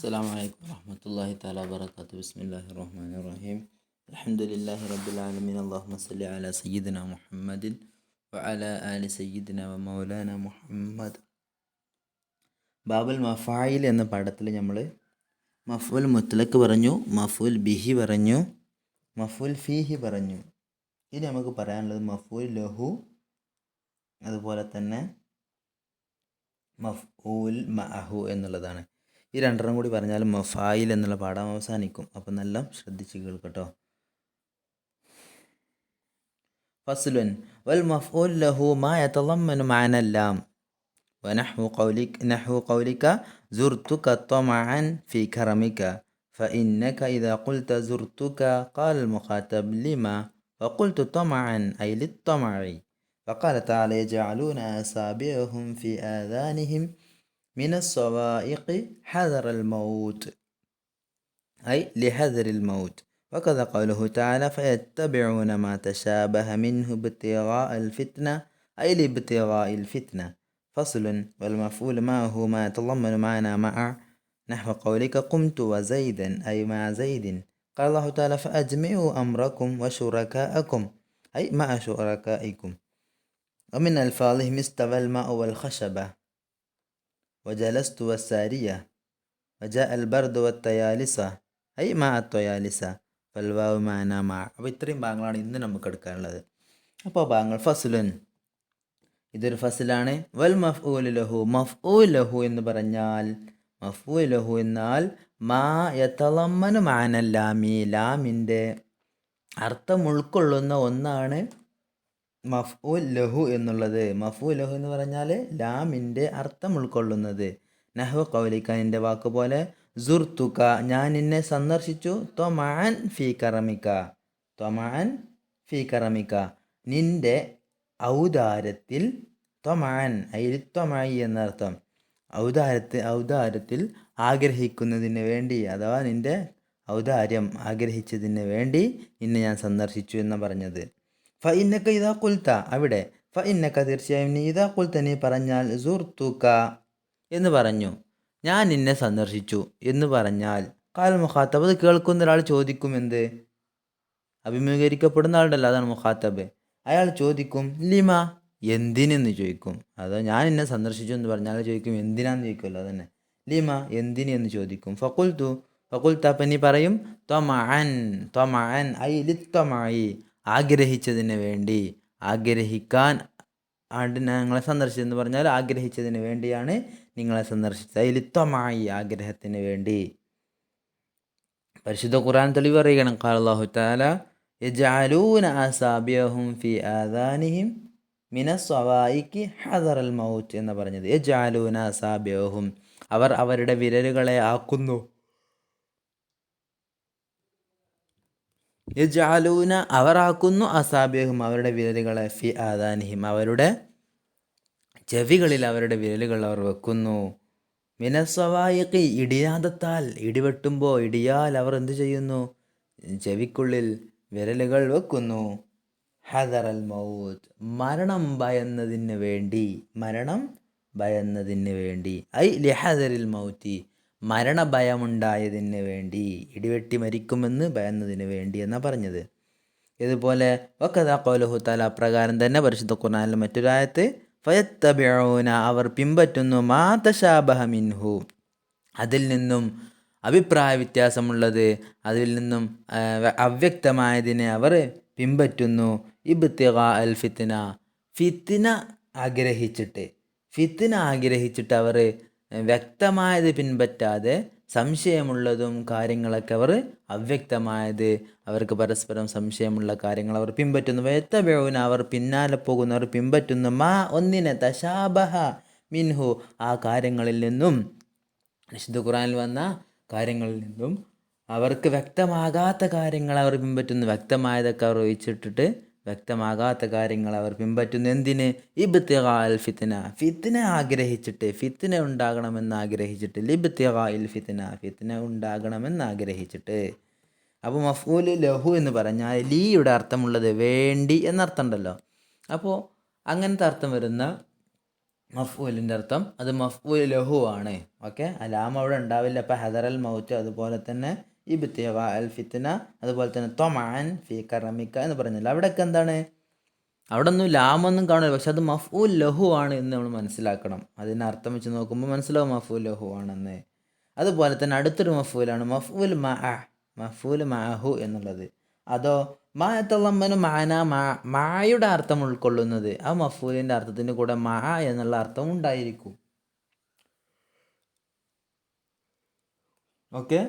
അസ്സലാമു അലൈക്കും വറഹ്മത്തുള്ളാഹി തആല വബറകാതുഹു. ബിസ്മില്ലാഹിർ റഹ്മാനിർ റഹീം. അൽഹംദുലില്ലാഹി റബ്ബിൽ ആലമീൻ. അല്ലാഹുമ്മ സ്വല്ലി അലാ സയ്യിദിനാ മുഹമ്മദിൻ വഅലാ ആലി സയ്യിദിനാ വമൗലാന മുഹമ്മദ്. ബാബുൽ മഫായിൽ എന്ന പാഠത്തിൽ നമ്മൾ മഫ്ഉൽ മുത്ലഖ് പറഞ്ഞു, മഫ്ഉൽ ബിഹി പറഞ്ഞു, മഫ്ഉൽ ഫീഹി പറഞ്ഞു. ഇനി നമുക്ക് പറയാനുള്ളത് മഫ്ഉൽ ലഹു, അതുപോലെ തന്നെ മഫ്ഊൽ മഅഹു എന്നുള്ളതാണ്. ഈ രണ്ടെണ്ണം കൂടി പറഞ്ഞാൽ മഫായിൽ എന്നുള്ള പാഠം അവസാനിക്കും. അപ്പം നല്ല ശ്രദ്ധിച്ച് കേൾക്കട്ടോ. ഫസ്ലുൻ വൽ മഫ്ഊൽ ലഹു മാ യതളമ്മനു മഅന ലാം ونحو قولك زرتك طمعا في كرمك فإنك إذا قلت زرتك قال المخاطب لما فقلت طمعا أي للطمع. فقال تعالى يجعلون أصابعهم في آذانهم من الصواعق حذر الموت أي لحذر الموت. وكذا قوله تعالى فيتبعون ما تشابه منه ابتغاء الفتنة أي لابتغاء الفتنة. فصل والمفعول معه ما يتضمن معنى مع نحو قولك قمت وزيدا أي مع زيد. قال الله تعالى فأجمعوا أمركم وشركاءكم أي مع شركائكم. ومن ألفاظهم استوى الماء والخشبة وجلست والسارية وجاء البرد والطيالسة أي مع الطيالسة فالواو معنى مع. അപ്പോൾ ഇത്രയും ഭാഗങ്ങളാണ് ഇന്ന് നമുക്ക് എടുക്കാനുള്ളത്. അപ്പോൾ ഭാഗങ്ങൾ ഫസ്ലുൻ, ഇതൊരു ഫസ്ലാണ്. വൽ മഫ്ഊൽ ലഹു, മഫ്ഊൽ ലഹു എന്ന് പറഞ്ഞാൽ, മഫ്ഊൽ ലഹു എന്നാൽ മാ യതളമ്മനു മഅനൽ ലാമി, ലാമിൻ്റെ അർത്ഥം ഉൾക്കൊള്ളുന്ന ഒന്നാണ് മഫ്ഊൽ ലഹു എന്നുള്ളത്. മഫ്ഊൽ ലഹു എന്ന് പറഞ്ഞാൽ ലാമിൻ്റെ അർത്ഥം ഉൾക്കൊള്ളുന്നത്. നഹ്വ ഖൗലിക, നിൻ്റെ വാക്ക് പോലെ, സുർത്തുക ഞാൻ നിന്നെ സന്ദർശിച്ചു, ത്വമഅൻ ഫീ കറമിക, ത്വമഅൻ ഫീ കറമിക നിൻ്റെ ഔദാര്യത്തിൽ, ത്വമഅൻ ഐലിത്വമായി എന്നർത്ഥം, ഔദാര്യത്തിൽ ആഗ്രഹിക്കുന്നതിന് വേണ്ടി, അഥവാ നിൻ്റെ ഔദാര്യം ആഗ്രഹിച്ചതിന് വേണ്ടി നിന്നെ ഞാൻ സന്ദർശിച്ചു എന്ന് പറഞ്ഞത്. ഫഇന്നക ഇദാ ഖുൽത, അവിടെ ഫഇന്നക തീർച്ചയായും നീ, ഇദാ ഖുൽത നീ പറഞ്ഞാൽ, സുർത്തുക എന്ന് പറഞ്ഞു, ഞാൻ നിന്നെ സന്ദർശിച്ചു എന്ന് പറഞ്ഞാൽ, ഖാൽ മുഖാത്തബ്, അത് കേൾക്കുന്ന ഒരാൾ ചോദിക്കും, എന്ത്, അഭിമുഖീകരിക്കപ്പെടുന്ന ആളുണ്ടല്ലോ, അതാണ് മുഖാത്തബ്. അയാൾ ചോദിക്കും ലിമ, എന്തിനെന്ന് ചോദിക്കും. അതോ ഞാൻ എന്നെ സന്ദർശിച്ചു എന്ന് പറഞ്ഞാൽ ചോദിക്കും എന്തിനാന്ന് ചോദിക്കുമല്ലോ, അതന്നെ ലിമ എന്തിന് എന്ന് ചോദിക്കും. ഫഖുൽത്തു അപ്പം നീ പറയും, ത്വമഅൻ ഐ ലിത്വമഇ ആഗ്രഹിച്ചതിന് വേണ്ടി, ആഗ്രഹിക്കാൻ ആണ് നിങ്ങളെ സന്ദർശിച്ചതെന്ന് പറഞ്ഞാൽ ആഗ്രഹിച്ചതിന് വേണ്ടിയാണ് നിങ്ങളെ സന്ദർശിച്ചത്. ഐ ലിത്വമഇ ആഗ്രഹത്തിന് വേണ്ടി. പരിശുദ്ധ ഖുർആൻ തെളിവ് പറയുകയാണ്. ഖാല അല്ലാഹു തആല യജഅലൂന അസാബിയഹും ഫീ ആദാനിഹിം മിനസ് സവായികി ഹദറൽ മൗത്ത് എന്ന് പറഞ്ഞത്. യജഅലൂന അസാബിയഹും അവർ അവരുടെ വിരലുകളെ ആക്കുന്നു, യജഅലൂന അവർ ആക്കുന്നു, അസാബിയഹും അവരുടെ വിരലുകളെ, ഫി ആദാനിഹിം അവരുടെ ചെവികളിൽ അവരുടെ വിരലുകൾ അവർ വെക്കുന്നു, മിനസ്സവായിഖി ഇടിനാദത്താൽ, ഇടിവെട്ടുമ്പോൾ ഇടിയാൽ അവർ എന്തു ചെയ്യുന്നു, ചെവിക്കുള്ളിൽ വിരലുകൾ വെക്കുന്നു. ഹദറൽ മൗത്ത് മരണം ഭയന്നതിന് വേണ്ടി, മരണം ഭയന്നതിന് വേണ്ടി, ഐ ലിഹദറിൽ മൗത്തി മരണഭയമുണ്ടായതിന് വേണ്ടി, ഇടിവെട്ടി മരിക്കുമെന്ന് ഭയന്നതിന് വേണ്ടി എന്നാണ് പറഞ്ഞത്. ഇതുപോലെ വഖദാ ഖൗലുഹു തആല അപ്രകാരം തന്നെ പരിശുദ്ധ ഖുർആനിലെ മറ്റൊരായത്ത് ഫയത്തബിഊന അവർ പിൻപറ്റുന്നു, മാ തശാബഹ മിൻഹു അതിൽ നിന്നും അഭിപ്രായ വ്യത്യാസമുള്ളത്, അതിൽ നിന്നും അവ്യക്തമായതിനെ അവർ പിൻപറ്റുന്നു. ഇബ്തിഗാ അൽ ഫിത്ന ഫിത്ന ആഗ്രഹിച്ചിട്ട് അവർ വ്യക്തമായത് പിൻപറ്റാതെ സംശയമുള്ളതും കാര്യങ്ങളൊക്കെ അവർ അവ്യക്തമായത്, അവർക്ക് പരസ്പരം സംശയമുള്ള കാര്യങ്ങൾ അവർ പിൻപറ്റുന്നു. വയത്തബിഊന അവർ പിന്നാലെ പോകുന്നു, അവർ പിൻപറ്റുന്നു, മാ ഒന്നിനെ, തശാബഹ മിൻഹു ആ കാര്യങ്ങളിൽ നിന്നും, വിശുദ്ധ ഖുർആനിൽ വന്ന കാര്യങ്ങളിൽ നിന്നും അവർക്ക് വ്യക്തമാകാത്ത കാര്യങ്ങൾ അവർ പിൻപറ്റുന്നു. വ്യക്തമായതൊക്കെ അവർ ഒഴിച്ചിട്ടിട്ട് വ്യക്തമാകാത്ത കാര്യങ്ങൾ അവർ പിൻപറ്റുന്നു. എന്തിന്, ഇബ്തിഗാ അൽ ഫിത്ന ഫിത്ന ആഗ്രഹിച്ചിട്ട്, ഫിത്ന ഉണ്ടാകണമെന്ന് ആഗ്രഹിച്ചിട്ട്, ലിബ്തിഗാ ഇൽ ഫിത്ന ഉണ്ടാകണമെന്ന് ആഗ്രഹിച്ചിട്ട്. അപ്പോൾ മഫ്ഊൽ ലഹു എന്ന് പറഞ്ഞാൽ ലീയുടെ അർത്ഥമുള്ളത് വേണ്ടി എന്നർത്ഥമുണ്ടല്ലോ. അപ്പോൾ അങ്ങനത്തെ അർത്ഥം വരുന്ന മഫ്ഊലിൻ്റെ അർത്ഥം അത് മഫ്ഊൽ ലഹു ആണ്. ഓക്കെ, ലാം അവിടെ ഉണ്ടാവില്ല. അപ്പം ഹദറൽ മൗത്ത്, അതുപോലെ തന്നെ ഇബ്തിഗാ അൽ ഫിത്ന, അതുപോലെ തന്നെ ത്വമഅൻ ഫീ കറമിക എന്ന് പറഞ്ഞില്ല. അവിടെയൊക്കെ എന്താണ്, അവിടെ ഒന്നും ലാമൊന്നും കാണില്ല, പക്ഷെ അത് മഫ്ഊൽ ലഹു ആണ് എന്ന് നമ്മൾ മനസ്സിലാക്കണം. അതിന് അർത്ഥം വെച്ച് നോക്കുമ്പോൾ മനസ്സിലാവും മഫ്ഊൽ ലഹു ആണെന്ന്. അതുപോലെ തന്നെ അടുത്തൊരു മഫ്ഊലാണ് മഫ്ഊൽ മഅ, മഫ്ഊൽ മഅഹു എന്നുള്ളത്. അതോ മാ യതളമ്മനു മഅന, മഅയുടെ അർത്ഥം ഉൾക്കൊള്ളുന്നത്, ആ മഫ്ഊലിൻ്റെ അർത്ഥത്തിൻ്റെ കൂടെ മഅ എന്നുള്ള അർത്ഥം ഉണ്ടായിരിക്കും. ഓക്കെ,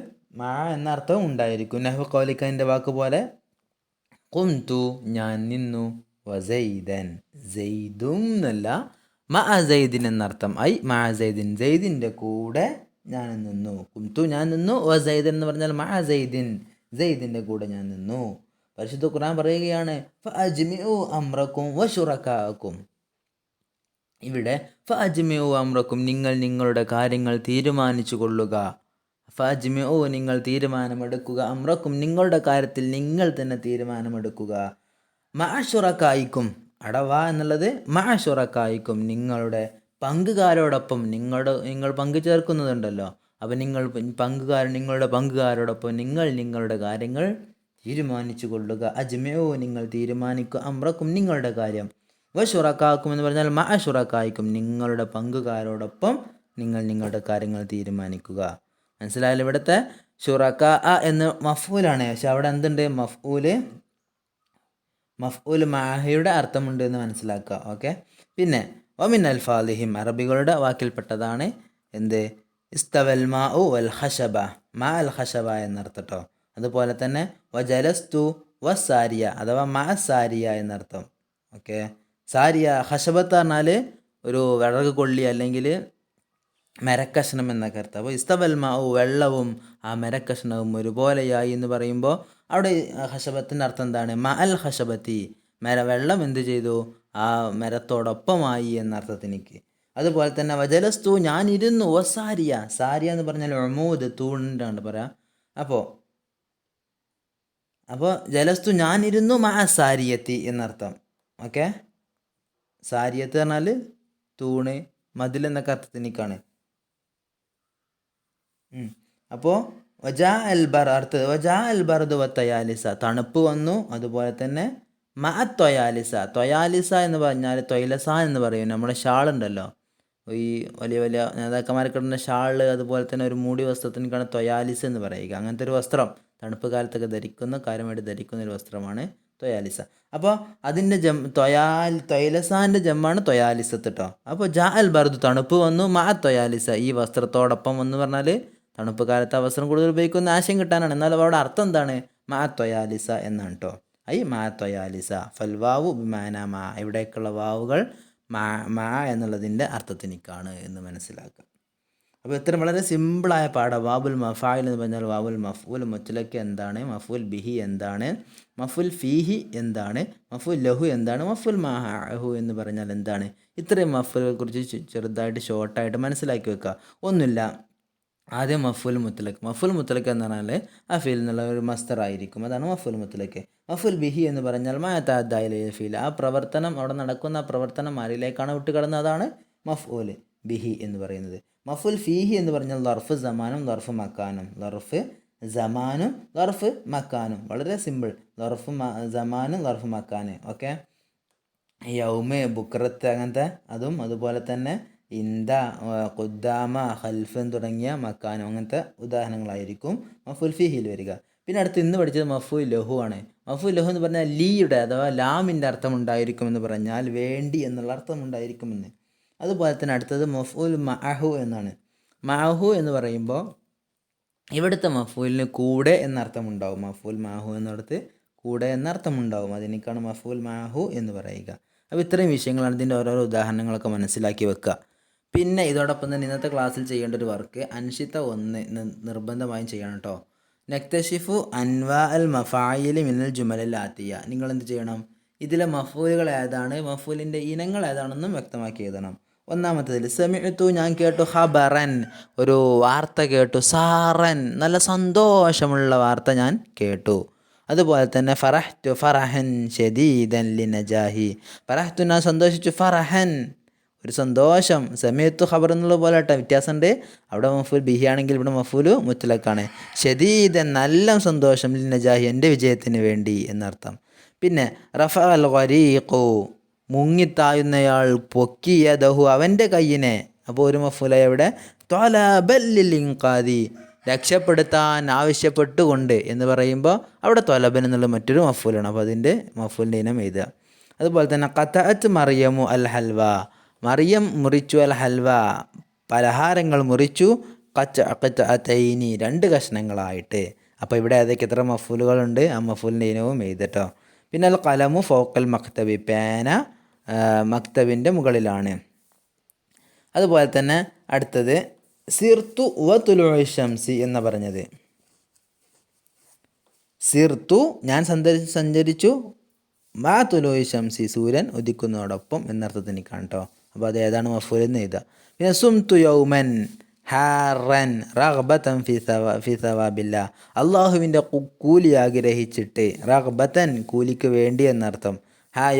മഅ എന്ന അർത്ഥം ഉണ്ടായിരിക്കും. നഹ്വ ഖൗലിക്കൻ്റെ വാക്ക് പോലെ ഖുംതു ഞാൻ നിന്നു, വസൈദൻ സെയ്ദും എന്നല്ല മഅ സെയ്ദിൻ എന്നർത്ഥം. ഐ മഅ സെയ്ദിൻ സെയ്ദിൻ്റെ കൂടെ ഞാൻ നിന്നു. ഖുംതു ഞാൻ നിന്നു, വസൈദൻ എന്ന് പറഞ്ഞാൽ മഅ സെയ്ദിൻ സെയ്ദിൻ്റെ കൂടെ ഞാൻ നിന്നു. പരിശുദ്ധ ഖുർആൻ പറയുകയാണ് ഫഅജ്മിഉ അംറക്കും വശുറകാഅക്കും. ഇവിടെ ഫഅജ്മിഉ അംറക്കും നിങ്ങൾ നിങ്ങളുടെ കാര്യങ്ങൾ തീരുമാനിച്ചു കൊള്ളുക. ഫഅജ്മിഉ നിങ്ങൾ തീരുമാനമെടുക്കുക, അംറക്കും നിങ്ങളുടെ കാര്യത്തിൽ നിങ്ങൾ തന്നെ തീരുമാനമെടുക്കുക. മഅശുറകായിക്കും, അടവാ എന്നുള്ളത് മഅശുറകായിക്കും നിങ്ങളുടെ പങ്കുകാരോടൊപ്പം, നിങ്ങൾ പങ്കു ചേർക്കുന്നതുണ്ടല്ലോ, അപ്പം നിങ്ങളുടെ പങ്കുകാരോടൊപ്പം നിങ്ങൾ നിങ്ങളുടെ കാര്യങ്ങൾ തീരുമാനിച്ചു കൊള്ളുക. അജ്മിഉ നിങ്ങൾ തീരുമാനിക്കുക, അംറക്കും നിങ്ങളുടെ കാര്യം, വശുറക്കാക്കും എന്ന് പറഞ്ഞാൽ മഅശുറക്കായിക്കും നിങ്ങളുടെ പങ്കുകാരോടൊപ്പം നിങ്ങൾ നിങ്ങളുടെ കാര്യങ്ങൾ തീരുമാനിക്കുക. മനസ്സിലായാലും ഇവിടുത്തെ ഷുറക്ക എന്ന് മഫ്ഊലാണ്, പക്ഷെ അവിടെ എന്തുണ്ട്, മഫ്ഊൽ മാഹയുടെ അർത്ഥമുണ്ട് എന്ന് മനസ്സിലാക്കുക. ഓക്കെ, പിന്നെ വമിൻ അൽഫാലിഹിം അറബികളുടെ വാക്കിൽപ്പെട്ടതാണ് എന്ത്, ഇസ്തവൽ മാഉ വൽ ഖശബ, മാ അൽ ഖശബ എന്നർത്ഥം കേട്ടോ. അതുപോലെ തന്നെ വജലസ്തു വസാരിയ അഥവാ മാ സാരിയ എന്നർത്ഥം. ഓക്കെ, സാരിയ ഖശബത്ത് പറഞ്ഞാൽ ഒരു വിറക് കൊള്ളി അല്ലെങ്കിൽ മരക്കഷ്ണം എന്നൊക്കെ അർത്ഥം. അപ്പോൾ ഇസ്തവൽ മാഉ വെള്ളവും ആ മരക്കഷ്ണവും ഒരുപോലെയായി എന്ന് പറയുമ്പോൾ അവിടെ ഖശബത്തിൻ്റെ അർത്ഥം എന്താണ്, മ അൽ ഖശബത്തി, വെള്ളം എന്ത് ചെയ്തു, ആ മരത്തോടൊപ്പമായി എന്നർത്ഥത്തിനിക്ക്. അതുപോലെ തന്നെ വജലസ്തു ഞാനിരുന്നു, വസാരിയ, സാരിയ എന്ന് പറഞ്ഞാൽ ഉമൂദ് തൂണിൻ്റെ പറയാം. അപ്പോൾ ജലസ്തു ഞാനിരുന്നു മഅ സാരിയത്തി എന്നർത്ഥം. ഓക്കെ, സാരിയത്ത് പറഞ്ഞാൽ തൂണ്, മതിൽ എന്നൊക്കെ അർത്ഥത്തിനിക്കാണ്. അപ്പോൾ വജാ അൽ ബർ, അടുത്തത് വജാ അൽ ബർദു വത്തയാലിസ, തണുപ്പ് വന്നു. അതുപോലെ തന്നെ മഅ ത്വയാലിസ, ത്വയാലിസ എന്ന് പറഞ്ഞാൽ ത്വയ്ലസ എന്ന് പറയും. നമ്മുടെ ഷാളുണ്ടല്ലോ, ഈ വലിയ വലിയ നേതാക്കന്മാരൊക്കെ ഇടുന്ന ഷാള്, അതുപോലെ തന്നെ ഒരു മൂടി വസ്ത്രത്തിനൊക്കെയാണ് ത്വയാലിസ് എന്ന് പറയുക. അങ്ങനത്തെ ഒരു വസ്ത്രം തണുപ്പ് കാലത്തൊക്കെ കാര്യമായിട്ട് ധരിക്കുന്ന ഒരു വസ്ത്രമാണ് ത്വയാലിസ. അപ്പോൾ അതിൻ്റെ ത്വയ്ലസാൻ്റെ ജമ്മാണ് ത്വയാലിസത്ത് കേട്ടോ. അപ്പോൾ ജാ അൽ ബർദു തണുപ്പ് വന്നു, മഅ ത്വയാലിസ ഈ വസ്ത്രത്തോടൊപ്പം എന്ന് പറഞ്ഞാൽ തണുപ്പ് കാലത്ത് ആ വസ്ത്രം കൂടുതൽ ഉപയോഗിക്കുന്ന ആശയം കിട്ടാനാണ്. എന്നാലും അവിടെ അർത്ഥം എന്താണ്, മഅ ത്വയാലിസ എന്നാണ് കേട്ടോ. ഐ മഅ ത്വയാലിസ ഫൽവാവു ബിമാന മാ, ഇവിടേക്കുള്ള വാവുകൾ മാ എന്നുള്ളതിൻ്റെ അർത്ഥത്തിനിക്കാണ് എന്ന് മനസ്സിലാക്കുക. അപ്പോൾ ഇത്തരം വളരെ സിമ്പിളായ പാഠം. വാബുൽ മഫായിൽ എന്ന് പറഞ്ഞാൽ വാബുൽ മഫ്ഊൽ മുത്ലഖ് എന്താണ്, മഫ്ഊൽ ബിഹി എന്താണ്, മഫ്ഊൽ ഫീഹി എന്താണ്, മഫ്ഊൽ ലഹു എന്താണ്, മഫ്ഊൽ മാഹു എന്ന് പറഞ്ഞാൽ എന്താണ്. ഇത്രയും മഫ്ഊലുകളെ കുറിച്ച് ചെറുതായിട്ട് ഷോർട്ടായിട്ട് മനസ്സിലാക്കി വെക്കുക. ഒന്നുമില്ല, ആദ്യം മഫ്ഊൽ മുത്ലഖ്. മഫ്ഊൽ മുത്ലഖ് എന്ന് പറഞ്ഞാൽ ആ ഫീൽ എന്നുള്ള ഒരു മസ്തർ ആയിരിക്കും, അതാണ് മഫ്ഊൽ മുത്ലഖ്. മഫ്ഊൽ ബിഹി എന്ന് പറഞ്ഞാൽ മാ തഅദ്ദാ ഫീൽ, ആ പ്രവർത്തനം അവിടെ നടക്കുന്ന ആ പ്രവർത്തനം ആരിലേക്കാണ് വിട്ടുകിടന്നത്, അതാണ് മഫ്ഊൽ ബിഹി എന്ന് പറയുന്നത്. മഫ്ഊൽ ഫീഹി എന്ന് പറഞ്ഞാൽ ലർഫ് സമാനും ലർഫ് മക്കാനും, ലർഫ് സമാനും ലർഫ് മക്കാനും, വളരെ സിമ്പിൾ. ലർഫ് സമാനും ലർഫ് മക്കാന്. ഓക്കെ, യൗമ് ബുക്രത്ത് അങ്ങനത്തെ അതും, അതുപോലെ തന്നെ ഇന്ത ഖുദ്ദാമ ഖൽഫൻ തുടങ്ങിയ മക്കാനും, അങ്ങനത്തെ ഉദാഹരണങ്ങളായിരിക്കും മഫ്ഊൽ ഫീഹിയിൽ വരിക. പിന്നെ അടുത്ത് ഇന്ന് പഠിച്ചത് മഫ്ഊൽ ലഹു ആണ്. മഫ്ഊൽ ലഹു എന്ന് പറഞ്ഞാൽ ലീയുടെ അഥവാ ലാമിൻ്റെ അർത്ഥം ഉണ്ടായിരിക്കുമെന്ന് പറഞ്ഞാൽ വേണ്ടി എന്നുള്ള അർത്ഥം ഉണ്ടായിരിക്കുമെന്ന്. അതുപോലെ തന്നെ അടുത്തത് മഫ്ഊൽ മഅഹു എന്നാണ്. മഅഹു എന്ന് പറയുമ്പോൾ ഇവിടുത്തെ മഫ്ഊലിന് കൂടെ എന്നർത്ഥമുണ്ടാവും. മഫ്ഊൽ മഅഹു എന്നിടത്ത് കൂടെ എന്നർത്ഥമുണ്ടാവും, അതിനേക്കാണ് മഫ്ഊൽ മഅഹു എന്ന് പറയുക. അപ്പോൾ ഇത്രയും വിഷയങ്ങളാണ്, ഇതിൻ്റെ ഓരോരോ ഉദാഹരണങ്ങളൊക്കെ മനസ്സിലാക്കി വെക്കുക. പിന്നെ ഇതോടൊപ്പം തന്നെ ഇന്നത്തെ ക്ലാസ്സിൽ ചെയ്യേണ്ട ഒരു വർക്ക് അൻഷിത 1 നിർബന്ധമായും ചെയ്യണം കേട്ടോ. നക്തഷിഫു അൻവാ അൽ മഫായിലി മിനൽ ജുമലിൽ ആത്തിയ, നിങ്ങൾ എന്ത് ചെയ്യണം, ഇതിലെ മഫ്ഊലുകൾ ഏതാണ്, മഫ്ഊലിൻ്റെ ഇനങ്ങൾ ഏതാണെന്നും വ്യക്തമാക്കി എഴുതണം. ഒന്നാമത്തേതിൽ സമിഅ്തു ഞാൻ കേട്ടു, ഖബറൻ ഒരു വാർത്ത കേട്ടു, സാറൻ നല്ല സന്തോഷമുള്ള വാർത്ത ഞാൻ കേട്ടു. അതുപോലെ തന്നെ ഫറഹ്തു ഫറഹൻ ഷദീദൻ ലിനജാഹി, ഫറഹ്തു ഞാൻ സന്തോഷിച്ചു, ഫറഹൻ ഒരു സന്തോഷം. സമയത്തു ഖബർ എന്നുള്ള പോലെ കേട്ടോ, വ്യത്യാസമുണ്ട്. അവിടെ മഫൂൽ ബിഹി ആണെങ്കിൽ ഇവിടെ മഫൂല് മുത്തലക്കാണ്. ഷദീദൻ നല്ല സന്തോഷം, ലിൽ നജാഹി എൻ്റെ വിജയത്തിന് വേണ്ടി എന്നർത്ഥം. പിന്നെ റഫ അൽ ഖരീഖു മുങ്ങിത്തായുന്നയാൾ പൊക്കിയദഹു അവൻ്റെ കയ്യിനെ. അപ്പോൾ ഒരു മഫൂലായി അവിടെ ത്വലബൽ ലിൽ ഇൻഖാദി രക്ഷപ്പെടുത്താൻ ആവശ്യപ്പെട്ടുകൊണ്ട് എന്ന് പറയുമ്പോൾ അവിടെ ത്വലബൻ എന്നുള്ള മറ്റൊരു മഫൂലാണ്. അപ്പോൾ അതിൻ്റെ മഫൂലിൻ്റെ ഇനം എഴുതുക. അതുപോലെ തന്നെ ഖതഅത്ത് മറിയമു അൽ ഹൽവ മറിയം മുറിച്ചു അൽ ഹൽവ പലഹാരങ്ങൾ മുറിച്ചു ഖതഅത്തൈനി 2 കഷ്ണങ്ങളായിട്ട്. അപ്പോൾ ഇവിടെ ഏതൊക്കെ എത്ര മഫൂലുകളുണ്ട് ആ മഫൂലിൻ്റെ ഇനവും എഴുതട്ടോ. പിന്നെ അൽ ഖലമു ഫൗഖൽ മക്തബി പേന മക്തബിൻ്റെ മുകളിലാണ്. അതുപോലെ തന്നെ അടുത്തത് സിർതു വ തുലുഉ ശംസി എന്ന് പറഞ്ഞത്. സിർതു ഞാൻ സഞ്ചരിച്ചു മാ തുലുഉ ശംസി സൂര്യൻ ഉദിക്കുന്നതോടൊപ്പം എന്നർത്ഥത്തിനിക്കാണ് കേട്ടോ. അപ്പോൾ അത് ഏതാണ് മഫൂൽ എന്ന് എഴുതുക. പിന്നെ സുംതു യൗമൻ ഹാറൻ റഗ്ബതൻ ഫി സവാബില്ല അള്ളാഹുവിൻ്റെ കൂലി ആഗ്രഹിച്ചിട്ട്, റഗ്ബതൻ കൂലിക്ക് വേണ്ടി എന്നർത്ഥം.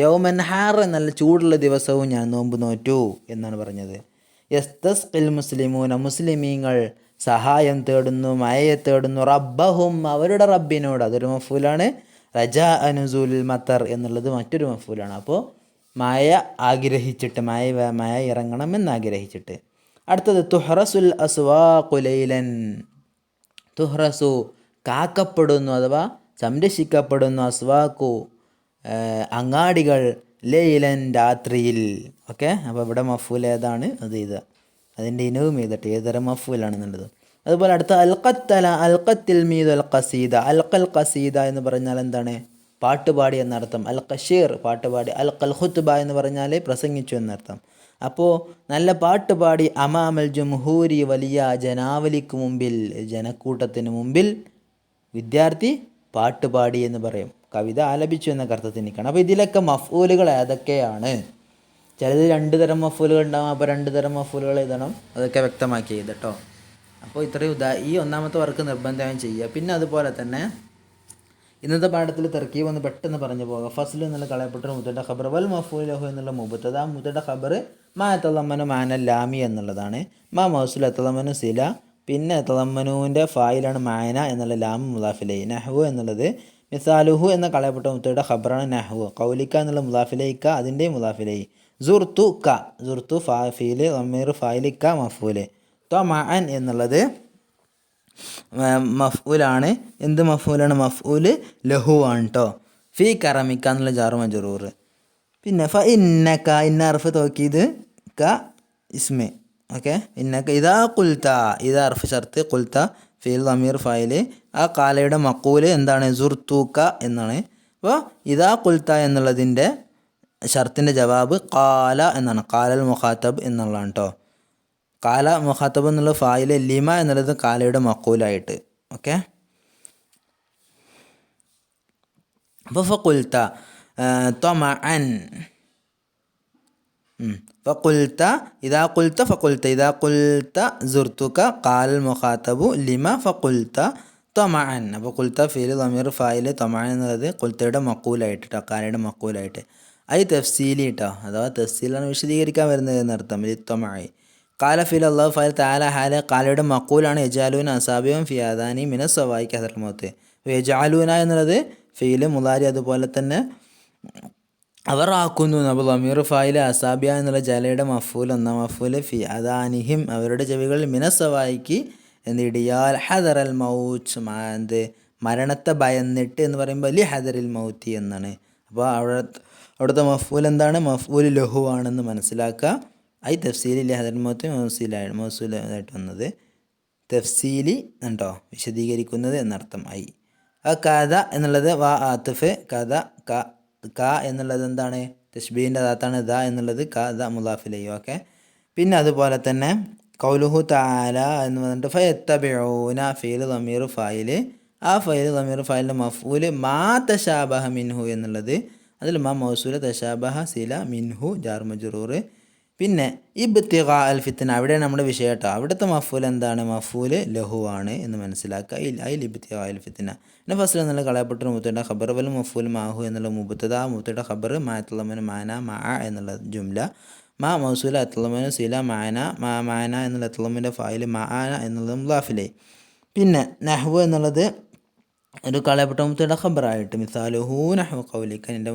യൗമൻ ഹാറൻ നല്ല ചൂടുള്ള ദിവസവും ഞാൻ നോമ്പ് നോറ്റു എന്നാണ് പറഞ്ഞത്. യസ്തസ്ഖിൽ മുസ്ലിമൂന മുസ്ലിമീങ്ങൾ സഹായം തേടുന്നു, മഴയെ തേടുന്നു, റബ്ബഹും അവരുടെ റബ്ബിനോട്. അതൊരു മഫൂലാണ്. റജാ നുസൂലുൽ മത്തർ എന്നുള്ളത് മറ്റൊരു മഫൂലാണ്. അപ്പോൾ മഴ ആഗ്രഹിച്ചിട്ട്, മഴ ഇറങ്ങണമെന്ന് ആഗ്രഹിച്ചിട്ട്. അടുത്തത് തുഹ്റസുൽ അസ്വാഖു ലൈലൻ തുഹ്റസു കാക്കപ്പെടുന്നു അഥവാ സംരക്ഷിക്കപ്പെടുന്നു, അസ്വാഖു അങ്ങാടികൾ, ലൈലൻ രാത്രിയിൽ. ഓക്കെ, അപ്പോൾ ഇവിടെ മഫൂൽ ഏതാണ് അത് എഴുതുക. അതിൻ്റെ ഇനവും എഴുതട്ടെ ഏതരം മഫൂലാണെന്നുള്ളത്. അതുപോലെ അടുത്ത അൽഖത്തല അൽഖത്തിൽ മീദ് അൽ ഖസീദ അൽഖൽ ഖസീദ എന്ന് പറഞ്ഞാൽ എന്താണ്? പാട്ടുപാടി എന്നർത്ഥം. അൽ ഖഷീർ പാട്ടുപാടി, അൽഖൽ ഖുത്ബ എന്ന് പറഞ്ഞാൽ പ്രസംഗിച്ചു എന്നർത്ഥം. അപ്പോൾ നല്ല പാട്ടുപാടി അമാമൽ ജംഹൂരി വലിയ ജനാവലിക്ക് മുമ്പിൽ, ജനക്കൂട്ടത്തിന് മുമ്പിൽ വിദ്യാർത്ഥി പാട്ടുപാടി എന്ന് പറയും. കവിത ആലപിച്ചു എന്ന അർത്ഥത്തിൽ നിൽക്കണം. അപ്പോൾ ഇതിലൊക്കെ മഫൂലുകൾ ഏതൊക്കെയാണ്? ചിലത് 2 തരം മഫൂലുകൾ ഉണ്ടാകും. അപ്പോൾ 2 തരം മഫൂലുകൾ എഴുതണം. അതൊക്കെ വ്യക്തമാക്കി എഴുതട്ടോ. അപ്പോൾ ഇത്രയും ഈ ഒന്നാമത്തെ വർക്ക് നിർബന്ധമായും ചെയ്യുക. പിന്നെ അതുപോലെ തന്നെ ഇന്നത്തെ പാഠത്തിൽ തർക്കീബ് ഒന്ന് പെട്ടെന്ന് പറഞ്ഞു പോകാം. ഫസ്ൽ എന്നുള്ള കളയപ്പെട്ട മുത്തയുടെ ഖബർ വൽ മഫൂൽ ലഹു എന്നുള്ള മുബത്തദ. മുത്തയുടെ ഖബർ മാ തളമ്മനു മാന ലാമി എന്നുള്ളതാണ്. മാ മൗസുൽ തളമ്മനു സില. പിന്നെ തളമ്മനുവിൻ്റെ ഫായിലാണ് മാന എന്നുള്ള ലാം മുലാഫിലൈ. നഹ്വു എന്നുള്ളത് മിസാലുഹു എന്ന കളയപ്പെട്ട മുത്തയുടെ ഖബറാണ് നഹ്വു. കൗലിക്ക എന്നുള്ള മുലാഫിലൈക്ക അതിൻ്റെ മുലാഫിലൈ. സുർതു ക സുർതു ഫീല് അമീർ ഫായിലിക്ക മഫൂല്. ത്വമഅൻ എന്നുള്ളത് മഫ്ഊലാണ്. എന്ത് മഫ്ഊലാണ്? മഫ്ഊല് ലഹു ആണ് കേട്ടോ. ഫീ കറമിക്ക എന്നുള്ള ജാറു മജ്റൂർ. പിന്നെ ഫ ഇന്നക ഇന്ന അർഫ് തോക്കീത് ക ഇസ്മി. ഓക്കെ, ഇന്നക ഇതാ കുൽത്ത ഇതാ അർഫ് ഷർത്ത് കുൽത്ത ഫീൽ അമീർ ഫായില്. ആ കാലയുടെ മക്കൂല് എന്താണ്? സുർത്തൂക്ക എന്നാണ്. അപ്പോൾ ഇതാ കുൽത്ത എന്നുള്ളതിൻ്റെ ഷർത്തിൻ്റെ ജവാബ് കാല എന്നാണ്. കാലൽ മുഖാത്തബ് എന്നുള്ളതാണ് കേട്ടോ. കാല മുഖാത്തബ് എന്നുള്ള ഫായില്, ലിമ എന്നുള്ളത് കാലയുടെ മക്കൂലായിട്ട്. ഓക്കെ, അപ്പോൾ ഫഖുൽത്ത ത്വമഅൻ ഫഖുൽത്ത ഇദാ ഖുൽത ഫഖുൽത ഇദാ ഖുൽത സുർതുക ഖാലൽ മുഖാത്തബു ലിമ ഫഖുൽത ത്വമഅൻ. അപ്പോൾ ഖുൽത ഫീൽ ദമീർ ഫായിൽ, ത്വമഅൻ എന്നുള്ളത് ഖുൽതയുടെ മക്കൂലായിട്ട് കേട്ടോ, കാലയുടെ മക്കൂലായിട്ട്. ഐ തഫ്സീലി കേട്ടോ, അഥവാ തഫ്സീലാണ് വിശദീകരിക്കാൻ വരുന്നത് എന്നർത്ഥം. ത്വമഅ കാല ഫീൽ അള്ളാഹു ഫായിൽ താല ഹാല കാലയുടെ മക്കൂലാണ്. യജാലൂന അസാബിയും ഫിയാദാനി മിനസ് സവായിക്ക് ഹദർ മൗത്ത്. യജാലൂന എന്നുള്ളത് ഫീല് മുലാരി, അതുപോലെ തന്നെ അവർ ആക്കുന്നു. അപ്പോൾ ലമീർ ഫായില് അസാബിയ എന്നുള്ള ജലയുടെ മഫൂൽ, ഒന്നാം മഫൂല് ഫി അദാനിഹിം അവരുടെ ചെവികളിൽ മിനസ്സവായിക്ക് എന്തിടിയാൽ ഹദറൽ മൗത്ത് എന്ത് മരണത്തെ ഭയന്നിട്ട് എന്ന് പറയുമ്പോൾ ലി ഹദറിൽ മൗത്തി എന്നാണ്. അപ്പോൾ അവിടുത്തെ മഫൂൽ എന്താണ്? മഫൂൽ ലഹു ആണെന്ന് മനസ്സിലാക്കുക. ഐ തഫ്സീലി ലി ഹദറിൽ മൗത്ത് മൗസൂലായിട്ട് വന്നത് തഫ്സീലി ഉണ്ടോ, വിശദീകരിക്കുന്നത് എന്നർത്ഥം. ഐ ആ കഥ എന്നുള്ളത് വാ ആത്തിഫ് കഥ ക എന്നുള്ളത് എന്താണ്? തശ്ബീഹിൻ്റെ ദാത്താണ്. ദ എന്നുള്ളത് ക ദ മുലാഫിലയ്യോ. ഓക്കെ, പിന്നെ അതുപോലെ തന്നെ കൗലുഹു തആല എന്ന് പറഞ്ഞിട്ട് ഫയത്തബിഊന ഫീൽ ദമീർ ഫായിൽ. ആ ഫൈൽ ദമീർ ഫായിലിൻ്റെ മഫ്ഊല് മാ തശാബഹ മിൻഹു എന്നുള്ളത്, അതിൽ മാ മൗസൂല തശാബഹ സില മിൻഹു ജാർ മജ്റൂർ. പിന്നെ ഇബ്തിഗാ അൽ ഫിത്ന, അവിടെയാണ് നമ്മുടെ വിഷയം കേട്ടോ. അവിടുത്തെ മഫൂൽ എന്താണ്? മഫൂല് ലഹു ആണ് എന്ന് മനസ്സിലാക്കുക. ഐൽ ഇബ്തിഗാ അൽ ഫിത്ന. പിന്നെ ഫസ്ൽ എന്നുള്ള കളയപ്പെട്ട മുത്തയുടെ ഖബർ വൽ മഫൂൽ മാഹു എന്നുള്ള മുബത്തദ. മുത്തയുടെ ഖബർ മായത്തുള്ളമന് മാന മാ എന്നുള്ള ജുംല. മാ മൗസൂല അത്ലമിന് സില മാന മാന എന്നുള്ള അത്ലമിൻ്റെ ഫായിൽ മാന എന്നുള്ളത് മുലാഫിലെ. പിന്നെ നഹ്വ് എന്നുള്ളത് ഒരു കളയപ്പെട്ട മുത്തയുടെ ഖബറായിട്ട് മിസാലുഹു നഹ്വു ഖൗലിക എൻ്റെ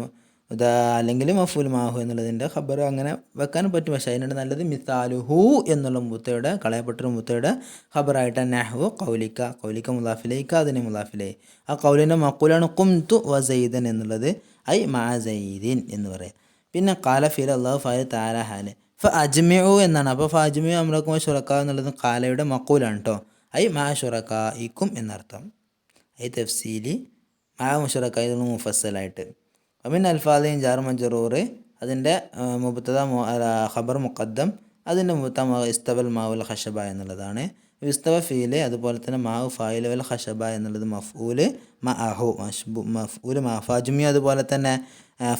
അല്ലെങ്കിൽ മഫൂൽ മാഹു എന്നുള്ളതിൻ്റെ ഖബർ അങ്ങനെ വെക്കാൻ പറ്റും. പക്ഷേ അതിനുണ്ട് നല്ലത് മിസാലുഹു എന്നുള്ള മുത്തയുടെ കളയപ്പെട്ടൊരു മുത്തയുടെ ഖബറായിട്ട് നഹ്വു ഖൗലിക ഖൗലിക മുലാഫിലേക്ക് അതിനെ മുലാഫിലെ. ആ ഖൗലിൻ്റെ മഖൂലാണ് ഖുംതു വ സൈദൻ എന്നുള്ളത് ഐ മാ സൈദിൻ എന്ന് പറയാം. പിന്നെ കാല ഫീൽ അള്ളാഹു ഫായിൽ താര ഹാല് ഫ അജ്മിഉ എന്നാണ്. അപ്പോൾ ഫ അജ്മിഉ അമ്രക്കും ഷുറക്ക എന്നുള്ളത് കാലയുടെ മഖൂലാണ് കേട്ടോ. ഐ മാ ഷുറക്കായിക്കും എന്നർത്ഥം. ഐ തഫ്സീലി മാ മുഷറക്കായി മുഫസ്സലായിട്ട്. അമിൻ അൽഫാദീൻ ജാർ മജറൂർ അതിൻ്റെ മുബത്തദ ഖബർ മുഖദ്ദം അതിൻ്റെ മുബത്ത ഇസ്തവൽ മാവുൽ ഖഷബ എന്നുള്ളതാണ്. ഇസ്തവ ഫീല് അതുപോലെ തന്നെ മാവ് ഫായിൽ വൽ ഖഷബ എന്നുള്ളത് മഫ്ഊല് മഅഹു മഫ്ഊല് മഅ ഫജ്മി അതുപോലെ തന്നെ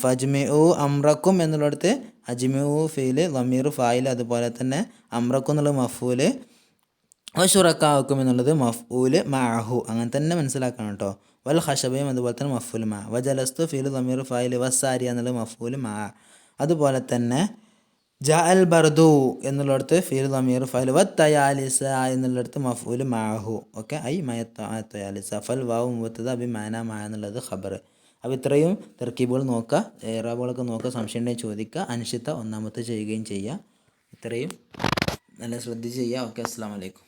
ഫജ്മിഉ അംറക്കും എന്നുള്ളിടത്ത് അജ്മിഉ ഫീല് ലമീർ ഫായിൽ അതുപോലെ തന്നെ അംറക്കും എന്നുള്ളത് മഫ്ഊല് ഷുറക്കാക്കും എന്നുള്ളത് മഫ്ഊല് മഅഹു അങ്ങനെ തന്നെ മനസ്സിലാക്കണം കേട്ടോ. വൽ ഖഷബയും അതുപോലെ തന്നെ മഫ്ഊല് മഅ വജലസ്തു ഫീല് ലമീർ ഫായിൽ വസാരിയ എന്നുള്ളത് മഫ്ഊല് മഅ. അതുപോലെ തന്നെ ജാ അൽ ബർദു എന്നുള്ളിടത്ത് ഫീൽ ലമീർ ഫൈൽ വ തയാലിസ എന്നുള്ളിടത്ത് മഫ്ഊല് മഅഹു. ഓക്കെ ഐ തയാലിസ ഫൽ വാവ് മുബത്തദ ബി മാന മഅ എന്നുള്ളത് ഖബർ. അപ്പോൾ ഇത്രയും തർക്കീബുകൾ നോക്കുക, ഇറാബുകളൊക്കെ നോക്കുക, സംശയം ഉണ്ടെങ്കിൽ ചോദിക്കുക, അൻഷിത്ത ഒന്നാമത്തെ ചെയ്യുകയും ചെയ്യുക. ഇത്രയും നല്ല ശ്രദ്ധിച്ച് ചെയ്യുക. ഓക്കെ, അസ്സലാമു അലൈക്കും.